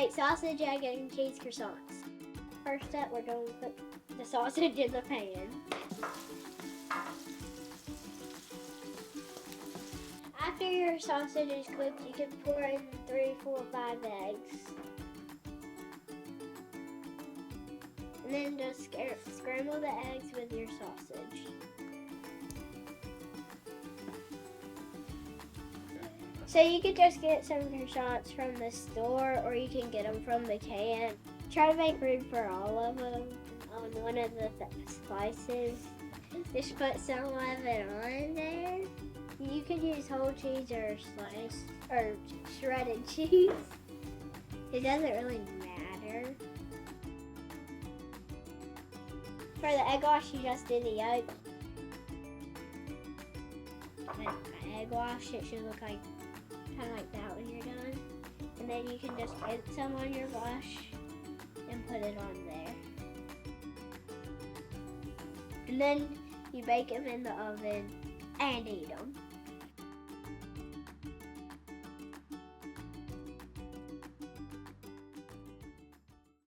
make sausage, egg, and cheese croissants. First up, we're going to put the sausage in the pan. After your sausage is cooked, you can pour in 3, 4, 5 eggs. And then just scramble the eggs with your sausage. So you could just get some croissants from the store, or you can get them from the can. Try to make room for all of them on one of the slices. Just put some of it on there. You could use whole cheese or sliced or shredded cheese. It doesn't really matter. For the egg wash, you just do the yolk. Like an egg wash, it should look like kind of like that when you're done. And then you can just put some on your brush and put it on there. And then you bake them in the oven and eat them.